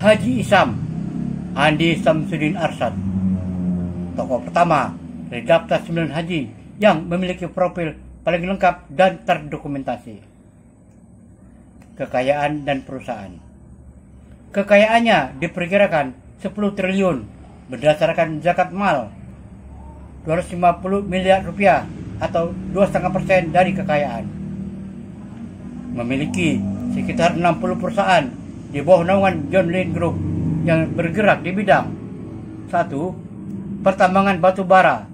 Haji Isam Andi Syamsuddin Arsyad, tokoh pertama dari daftar 9 haji yang memiliki profil paling lengkap dan terdokumentasi. Kekayaan dan perusahaan. Kekayaannya diperkirakan 10 triliun berdasarkan zakat mal 250 miliar rupiah atau 2,5% dari kekayaan. Memiliki sekitar 60 perusahaan di bawah naungan John Lynn Group yang bergerak di bidang 1. Pertambangan batu bara,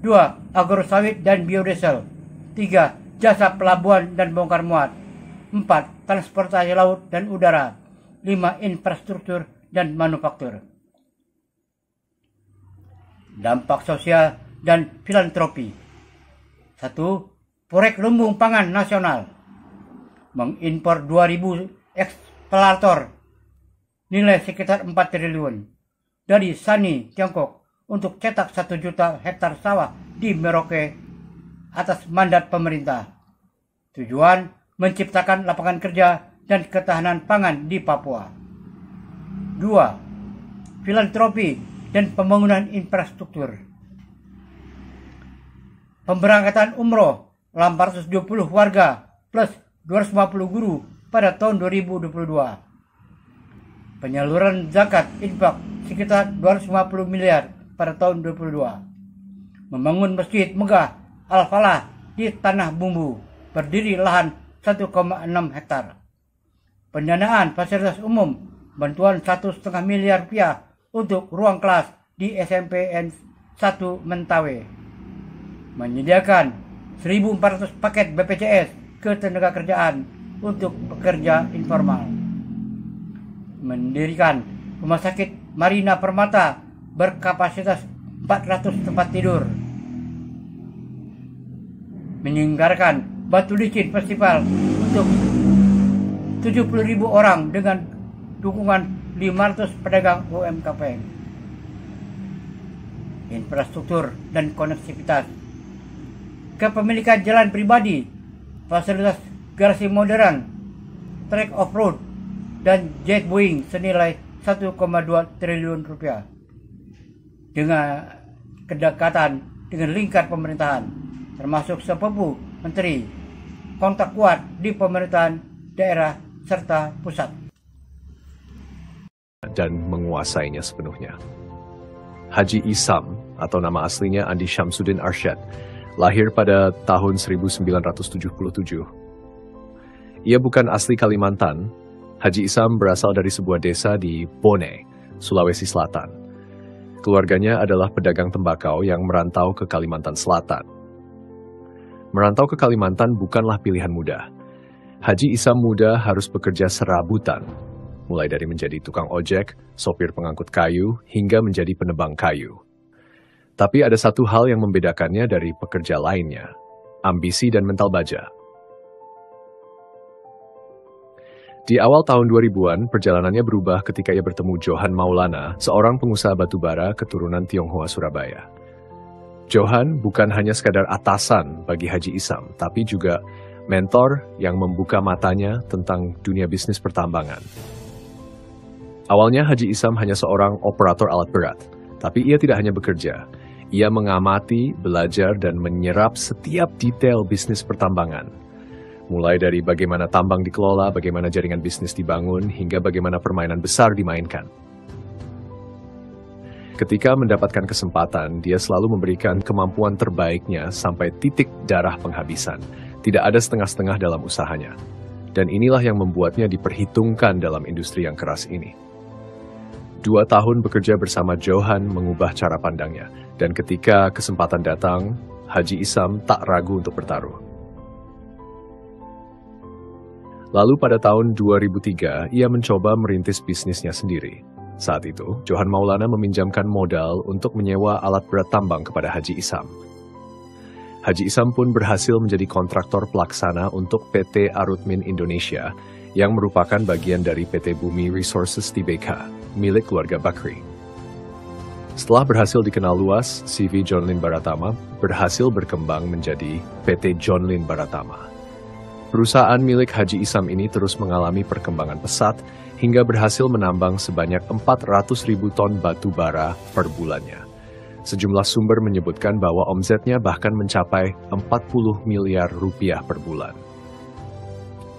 2. Agrosawit dan biodiesel, 3. Jasa pelabuhan dan bongkar muat, 4. Transportasi laut dan udara, 5. Infrastruktur dan manufaktur. Dampak sosial dan filantropi. 1. Proyek lumbung pangan nasional, mengimpor 2000 ekspalator nilai sekitar 4 triliun dari Sani, Tiongkok untuk cetak 1 juta hektar sawah di Merauke atas mandat pemerintah. Tujuan menciptakan lapangan kerja dan ketahanan pangan di Papua. 2. Filantropi dan pembangunan infrastruktur. Pemberangkatan umroh 870 warga plus 250 guru pada tahun 2022. Penyaluran zakat infak sekitar 250 miliar pada tahun 2022. Membangun masjid megah Al-Falah di Tanah Bumbu, berdiri lahan 1,6 hektar. Pendanaan fasilitas umum, bantuan 1,5 miliar rupiah untuk ruang kelas di SMPN 1 Mentawe. Menyediakan 1.400 paket BPJS ketenagakerjaan untuk pekerja informal. Mendirikan Rumah Sakit Marina Permata berkapasitas 400 tempat tidur. Menyelenggarakan Batu Licin Festival untuk 70.000 orang dengan dukungan 500 pedagang UMKM. Infrastruktur dan konektivitas. Kepemilikan jalan pribadi, fasilitas garasi modern, track off-road, dan jet Boeing senilai 1,2 triliun rupiah. Dengan kedekatan dengan lingkar pemerintahan, termasuk sepupu menteri, kontak kuat di pemerintahan daerah serta pusat. Dan menguasainya sepenuhnya. Haji Isam, atau nama aslinya Andi Syamsuddin Arsyad, lahir pada tahun 1977. Ia bukan asli Kalimantan. Haji Isam berasal dari sebuah desa di Bone, Sulawesi Selatan. Keluarganya adalah pedagang tembakau yang merantau ke Kalimantan Selatan. Merantau ke Kalimantan bukanlah pilihan mudah. Haji Isam muda harus bekerja serabutan, mulai dari menjadi tukang ojek, sopir pengangkut kayu, hingga menjadi penebang kayu. Tapi ada satu hal yang membedakannya dari pekerja lainnya, ambisi dan mental baja. Di awal tahun 2000-an, perjalanannya berubah ketika ia bertemu Johan Maulana, seorang pengusaha batubara keturunan Tionghoa Surabaya. Johan bukan hanya sekadar atasan bagi Haji Isam, tapi juga mentor yang membuka matanya tentang dunia bisnis pertambangan. Awalnya Haji Isam hanya seorang operator alat berat, tapi ia tidak hanya bekerja. Ia mengamati, belajar, dan menyerap setiap detail bisnis pertambangan. Mulai dari bagaimana tambang dikelola, bagaimana jaringan bisnis dibangun, hingga bagaimana permainan besar dimainkan. Ketika mendapatkan kesempatan, dia selalu memberikan kemampuan terbaiknya sampai titik darah penghabisan. Tidak ada setengah-setengah dalam usahanya. Dan inilah yang membuatnya diperhitungkan dalam industri yang keras ini. 2 tahun bekerja bersama Johan mengubah cara pandangnya. Dan ketika kesempatan datang, Haji Isam tak ragu untuk bertaruh. Lalu pada tahun 2003, ia mencoba merintis bisnisnya sendiri. Saat itu, Johan Maulana meminjamkan modal untuk menyewa alat berat tambang kepada Haji Isam. Haji Isam pun berhasil menjadi kontraktor pelaksana untuk PT Arutmin Indonesia, yang merupakan bagian dari PT Bumi Resources Tbk, milik keluarga Bakri. Setelah berhasil dikenal luas, CV John Lynn Baratama berhasil berkembang menjadi PT John Lynn Baratama. Perusahaan milik Haji Isam ini terus mengalami perkembangan pesat hingga berhasil menambang sebanyak 400.000 ton batu bara per bulannya. Sejumlah sumber menyebutkan bahwa omsetnya bahkan mencapai 40 miliar rupiah per bulan.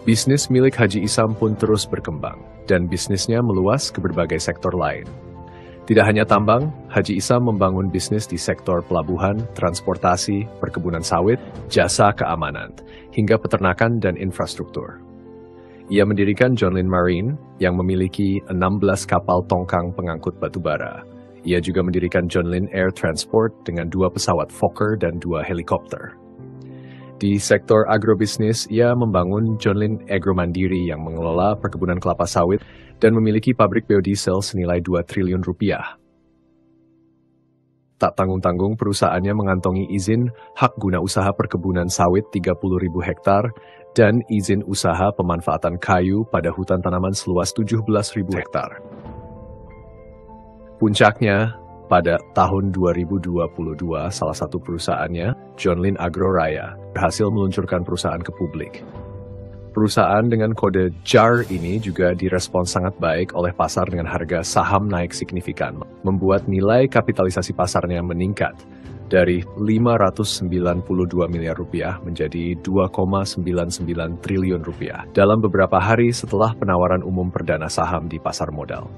Bisnis milik Haji Isam pun terus berkembang, dan bisnisnya meluas ke berbagai sektor lain. Tidak hanya tambang, Haji Isam membangun bisnis di sektor pelabuhan, transportasi, perkebunan sawit, jasa keamanan, hingga peternakan dan infrastruktur. Ia mendirikan Jonlin Marine yang memiliki 16 kapal tongkang pengangkut batu bara. Ia juga mendirikan Jonlin Air Transport dengan 2 pesawat Fokker dan 2 helikopter. Di sektor agrobisnis, ia membangun Jonlin Agro Mandiri yang mengelola perkebunan kelapa sawit dan memiliki pabrik biodiesel senilai 2 triliun rupiah. Tak tanggung-tanggung, perusahaannya mengantongi izin hak guna usaha perkebunan sawit 30.000 hektar dan izin usaha pemanfaatan kayu pada hutan tanaman seluas 17.000 hektar. Puncaknya, pada tahun 2022, salah satu perusahaannya, Jonlin Agro Raya, berhasil meluncurkan perusahaan ke publik. Perusahaan dengan kode JAR ini juga direspon sangat baik oleh pasar dengan harga saham naik signifikan, membuat nilai kapitalisasi pasarnya meningkat dari 592 miliar rupiah menjadi 2,99 triliun rupiah dalam beberapa hari setelah penawaran umum perdana saham di pasar modal.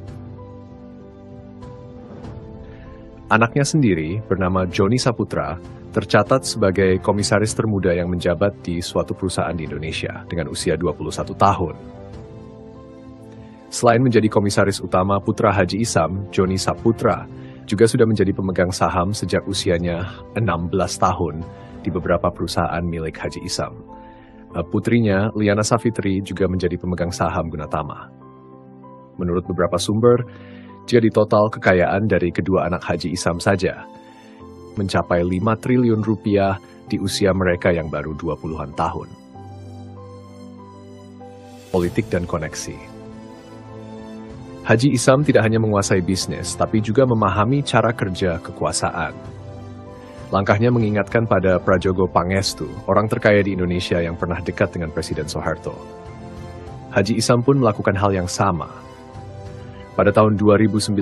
Anaknya sendiri, bernama Joni Saputra, tercatat sebagai komisaris termuda yang menjabat di suatu perusahaan di Indonesia dengan usia 21 tahun. Selain menjadi komisaris utama putra Haji Isam, Joni Saputra juga sudah menjadi pemegang saham sejak usianya 16 tahun di beberapa perusahaan milik Haji Isam. Putrinya, Liana Savitri, juga menjadi pemegang saham Gunatama. Menurut beberapa sumber, jika ditotal kekayaan dari kedua anak Haji Isam saja, mencapai 5 triliun rupiah di usia mereka yang baru 20-an tahun. Politik dan koneksi. Haji Isam tidak hanya menguasai bisnis, tapi juga memahami cara kerja kekuasaan. Langkahnya mengingatkan pada Prajogo Pangestu, orang terkaya di Indonesia yang pernah dekat dengan Presiden Soeharto. Haji Isam pun melakukan hal yang sama. Pada tahun 2019,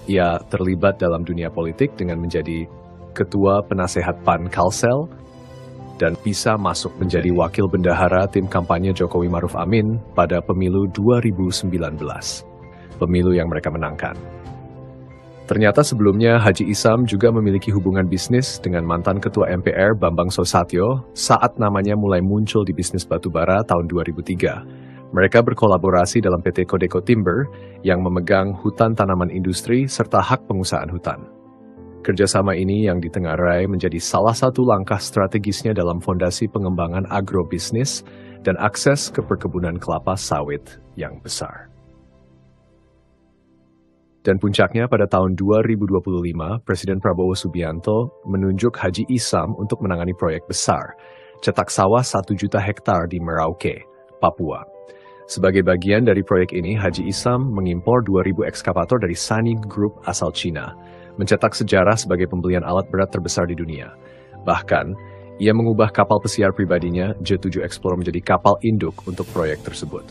ia terlibat dalam dunia politik dengan menjadi ketua penasehat PAN Kalsel dan bisa masuk menjadi wakil bendahara tim kampanye Jokowi Maruf Amin pada pemilu 2019, pemilu yang mereka menangkan. Ternyata sebelumnya Haji Isam juga memiliki hubungan bisnis dengan mantan ketua MPR Bambang Susatyo saat namanya mulai muncul di bisnis batubara tahun 2003. Mereka berkolaborasi dalam PT Codeco Timber yang memegang hutan tanaman industri serta hak pengusahaan hutan. Kerjasama ini yang ditengarai menjadi salah satu langkah strategisnya dalam fondasi pengembangan agrobisnis dan akses ke perkebunan kelapa sawit yang besar. Dan puncaknya pada tahun 2025, Presiden Prabowo Subianto menunjuk Haji Isam untuk menangani proyek besar, cetak sawah 1 juta hektar di Merauke, Papua. Sebagai bagian dari proyek ini, Haji Isam mengimpor 2.000 ekskavator dari Sany Group asal Cina, mencetak sejarah sebagai pembelian alat berat terbesar di dunia. Bahkan, ia mengubah kapal pesiar pribadinya, J7 Explorer, menjadi kapal induk untuk proyek tersebut.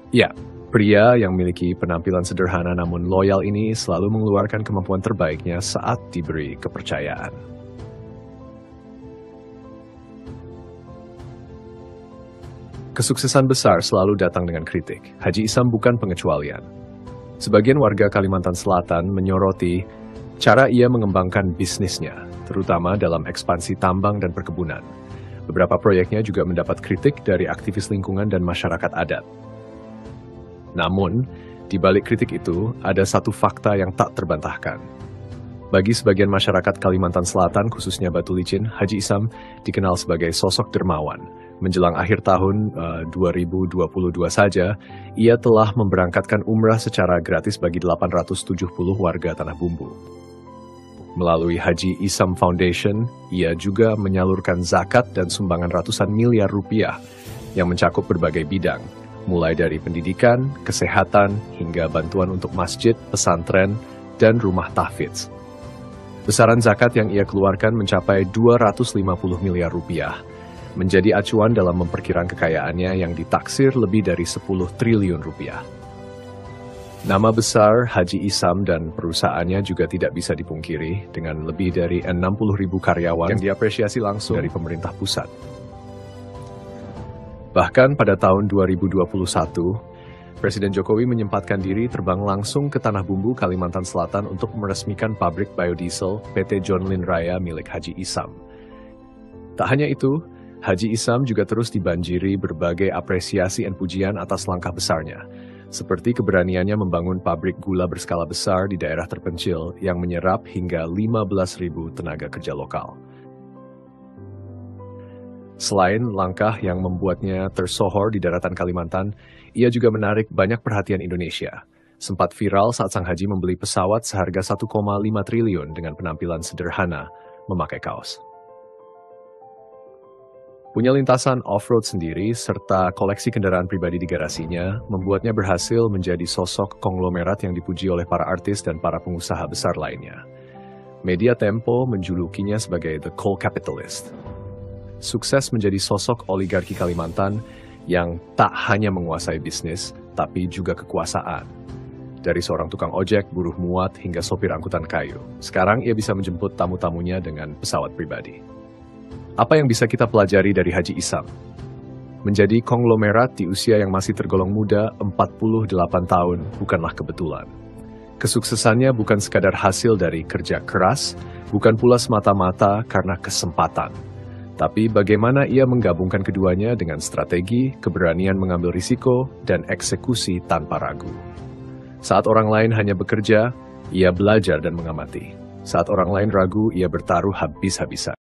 Ya, pria yang memiliki penampilan sederhana namun loyal ini selalu mengeluarkan kemampuan terbaiknya saat diberi kepercayaan. Kesuksesan besar selalu datang dengan kritik. Haji Isam bukan pengecualian. Sebagian warga Kalimantan Selatan menyoroti cara ia mengembangkan bisnisnya, terutama dalam ekspansi tambang dan perkebunan. Beberapa proyeknya juga mendapat kritik dari aktivis lingkungan dan masyarakat adat. Namun, di balik kritik itu, ada satu fakta yang tak terbantahkan. Bagi sebagian masyarakat Kalimantan Selatan, khususnya Batu Licin, Haji Isam dikenal sebagai sosok dermawan. Menjelang akhir tahun 2022 saja, ia telah memberangkatkan umrah secara gratis bagi 870 warga Tanah Bumbu. Melalui Haji Isam Foundation, ia juga menyalurkan zakat dan sumbangan ratusan miliar rupiah yang mencakup berbagai bidang, mulai dari pendidikan, kesehatan, hingga bantuan untuk masjid, pesantren, dan rumah tahfidz. Besaran zakat yang ia keluarkan mencapai 250 miliar rupiah. menjadi acuan dalam memperkirakan kekayaannya yang ditaksir lebih dari 10 triliun rupiah. Nama besar Haji Isam dan perusahaannya juga tidak bisa dipungkiri dengan lebih dari 60.000 karyawan yang diapresiasi langsung dari pemerintah pusat. Bahkan pada tahun 2021, Presiden Jokowi menyempatkan diri terbang langsung ke Tanah Bumbu, Kalimantan Selatan untuk meresmikan pabrik biodiesel PT John Lynn Raya milik Haji Isam. Tak hanya itu, Haji Isam juga terus dibanjiri berbagai apresiasi dan pujian atas langkah besarnya, seperti keberaniannya membangun pabrik gula berskala besar di daerah terpencil yang menyerap hingga 15.000 tenaga kerja lokal. Selain langkah yang membuatnya tersohor di daratan Kalimantan, ia juga menarik banyak perhatian Indonesia. Sempat viral saat sang haji membeli pesawat seharga 1,5 triliun dengan penampilan sederhana, memakai kaos. Punya lintasan off-road sendiri serta koleksi kendaraan pribadi di garasinya membuatnya berhasil menjadi sosok konglomerat yang dipuji oleh para artis dan para pengusaha besar lainnya. Media Tempo menjulukinya sebagai the coal capitalist. Sukses menjadi sosok oligarki Kalimantan yang tak hanya menguasai bisnis, tapi juga kekuasaan. Dari seorang tukang ojek, buruh muat, hingga sopir angkutan kayu. Sekarang ia bisa menjemput tamu-tamunya dengan pesawat pribadi. Apa yang bisa kita pelajari dari Haji Isam? Menjadi konglomerat di usia yang masih tergolong muda, 48 tahun, bukanlah kebetulan. Kesuksesannya bukan sekadar hasil dari kerja keras, bukan pula semata-mata karena kesempatan. Tapi bagaimana ia menggabungkan keduanya dengan strategi, keberanian mengambil risiko, dan eksekusi tanpa ragu. Saat orang lain hanya bekerja, ia belajar dan mengamati. Saat orang lain ragu, ia bertaruh habis-habisan.